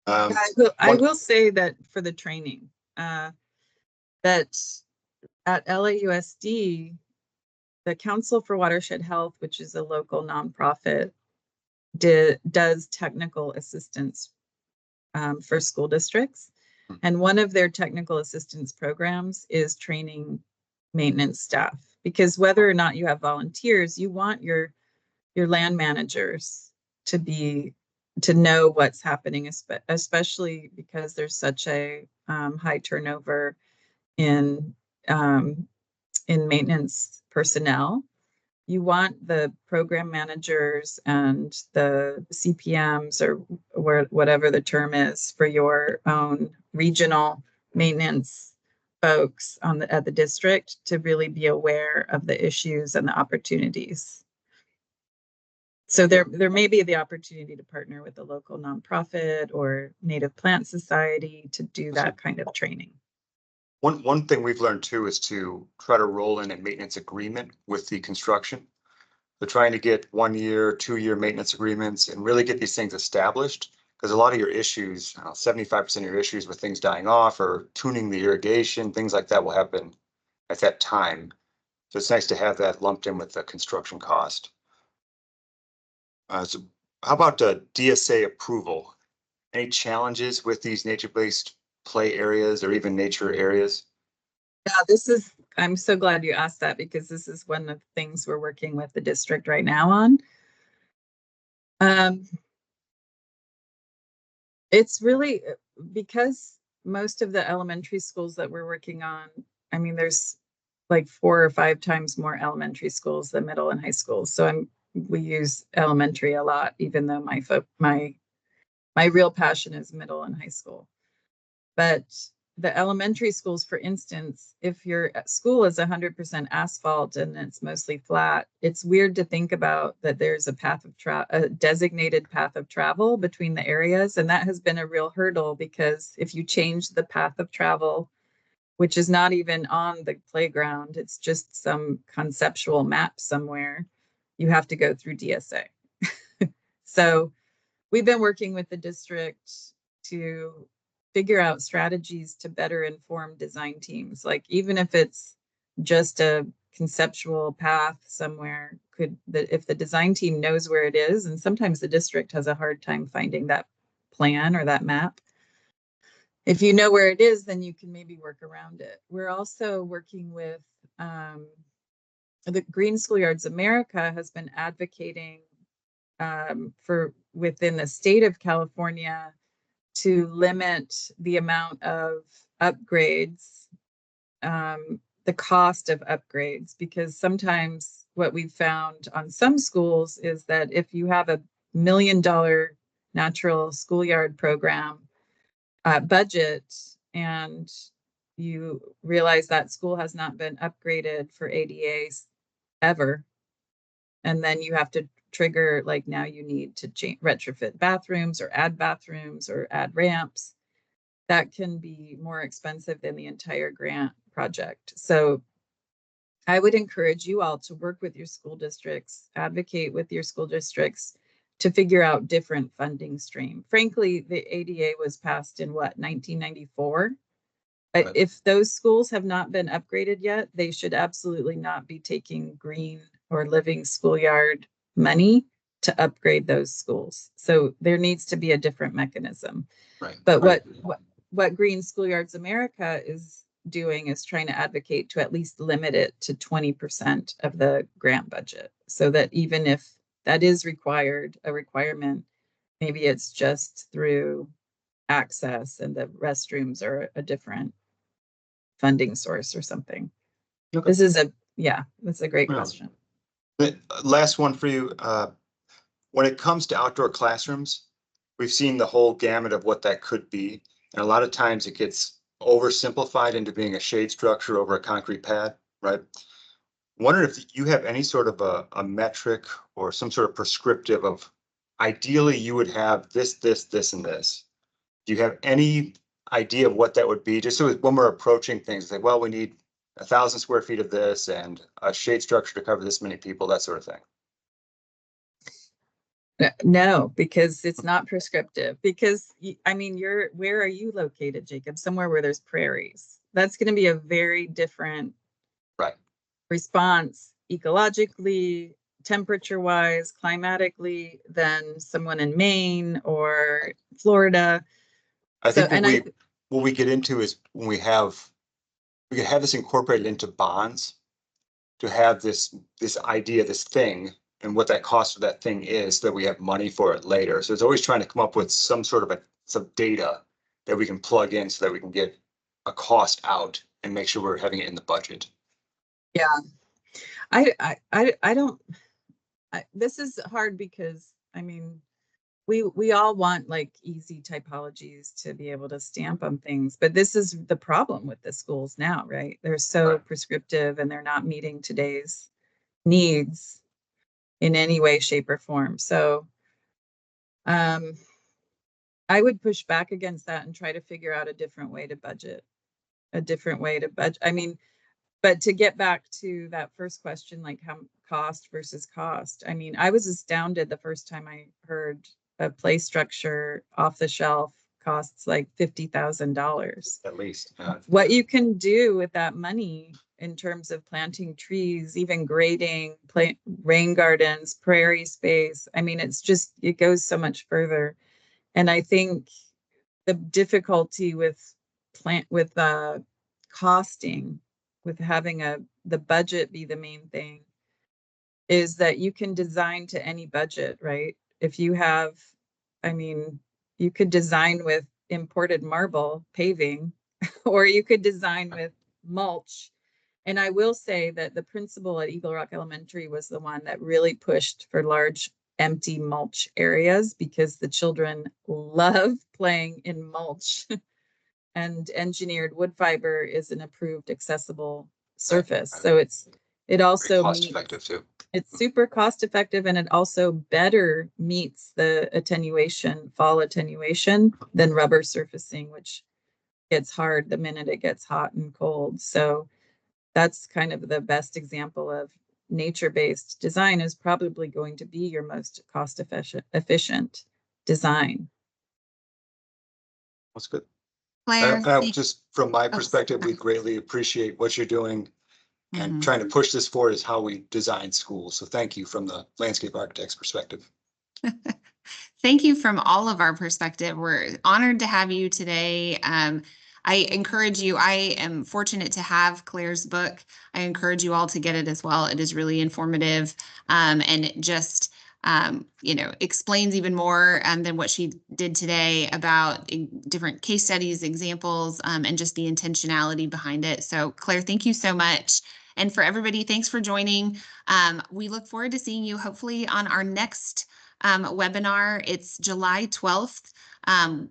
I will say that for the training, that at LAUSD, the Council for Watershed Health, which is a local nonprofit, does technical assistance for school districts. And one of their technical assistance programs is training maintenance staff, because whether or not you have volunteers, you want your land managers to know what's happening, especially because there's such a high turnover in maintenance personnel. You want the program managers and the CPMs, or whatever the term is for your own regional maintenance folks at the district, to really be aware of the issues and the opportunities. So there may be the opportunity to partner with a local nonprofit or Native Plant Society to do that kind of training. One thing we've learned too is to try to roll in a maintenance agreement with the construction. So trying to get 1 year, 2 year maintenance agreements and really get these things established, because a lot of your issues, 75% of your issues with things dying off or tuning the irrigation, things like that will happen at that time. So it's nice to have that lumped in with the construction cost. So how about DSA approval? Any challenges with these nature-based play areas or even nature areas? Yeah, I'm so glad you asked that because this is one of the things we're working with the district right now on. It's really because most of the elementary schools that we're working on, I mean, there's like 4 or 5 times more elementary schools than middle and high schools. So we use elementary a lot, even though my real passion is middle and high school. But the elementary schools, for instance, if your school is 100% asphalt and it's mostly flat, it's weird to think about that there's a designated path of travel between the areas. And that has been a real hurdle because if you change the path of travel, which is not even on the playground, it's just some conceptual map somewhere, you have to go through DSA. So we've been working with the district to figure out strategies to better inform design teams. Like even if it's just a conceptual path somewhere, if the design team knows where it is, and sometimes the district has a hard time finding that plan or that map. If you know where it is, then you can maybe work around it. We're also working with the Green Schoolyards America has been advocating for within the state of California to limit the amount of upgrades, the cost of upgrades, because sometimes what we've found on some schools is that if you have $1 million natural schoolyard program budget and you realize that school has not been upgraded for ADAs ever, and then you have to trigger, like now you need to retrofit bathrooms or add ramps, that can be more expensive than the entire grant project. So I would encourage you all to work with your school districts, advocate with your school districts to figure out different funding stream. Frankly, the ADA was passed in what, 1994? Right. If those schools have not been upgraded yet, they should absolutely not be taking green or living schoolyard money to upgrade those schools. So there needs to be a different mechanism. Right. But Right. what Green Schoolyards America is doing is trying to advocate to at least limit it to 20% of the grant budget, so that even if that is a requirement, maybe it's just through access and the restrooms are a different funding source or something. Okay. That's a great Yeah. question. Last one for you. When it comes to outdoor classrooms, we've seen the whole gamut of what that could be. And a lot of times it gets oversimplified into being a shade structure over a concrete pad, right? Wondering if you have any sort of a metric or some sort of prescriptive of ideally you would have this, and this. Do you have any idea of what that would be? Just so when we're approaching things, like, well, we need 1,000 square feet of this and a shade structure to cover this many people, that sort of thing. No, because it's not prescriptive. Because I mean, where are you located, Jacob? Somewhere where there's prairies. That's going to be a very different Right. response ecologically, temperature-wise, climatically than someone in Maine or Florida. I think what we get into is when we could have this incorporated into bonds to have this idea, this thing, and what that cost of that thing is, so that we have money for it later. So it's always trying to come up with some sort of some data that we can plug in so that we can get a cost out and make sure we're having it in the budget. Yeah, I don't. This is hard because I mean, we all want like easy typologies to be able to stamp on things, but this is the problem with the schools now, right? They're so Right. prescriptive and they're not meeting today's needs in any way, shape, or form. So I would push back against that and try to figure out a different way to budget. I mean, but to get back to that first question, like how cost versus cost, I mean, I was astounded the first time I heard a play structure off the shelf costs like $50,000. At least. What you can do with that money in terms of planting trees, even grading, rain gardens, prairie space. I mean, it's just, it goes so much further. And I think the difficulty with costing, with having the budget be the main thing, is that you can design to any budget, right? If you have, I mean, you could design with imported marble paving, or you could design with mulch. And I will say that the principal at Eagle Rock Elementary was the one that really pushed for large empty mulch areas, because the children love playing in mulch. And engineered wood fiber is an approved accessible surface. Right. So it also Cost meets, effective too. it's super cost effective, and it also better meets the fall attenuation than rubber surfacing, which gets hard the minute it gets hot and cold. So that's kind of the best example of nature-based design, is probably going to be your most cost efficient design. That's good. Claire, Just from my Oh, perspective, we sorry. greatly appreciate what you're doing and Mhm. trying to push this forward is how we design schools. So thank you from the landscape architect's perspective. Thank you from all of our perspective. We're honored to have you today. I encourage you, I am fortunate to have Claire's book. I encourage you all to get it as well. It is really informative, and it just explains even more than what she did today about different case studies, examples, and just the intentionality behind it. So Claire, thank you so much. And for everybody, thanks for joining. We look forward to seeing you hopefully on our next webinar. It's July 12th.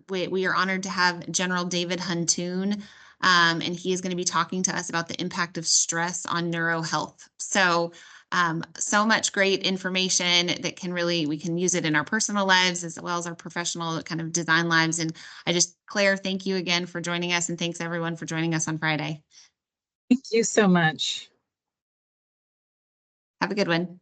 We are honored to have General David Huntoon, and he is going to be talking to us about the impact of stress on neurohealth. So much great information that we can use it in our personal lives as well as our professional kind of design lives. And Claire, thank you again for joining us, and thanks everyone for joining us on Friday. Thank you so much. Have a good one.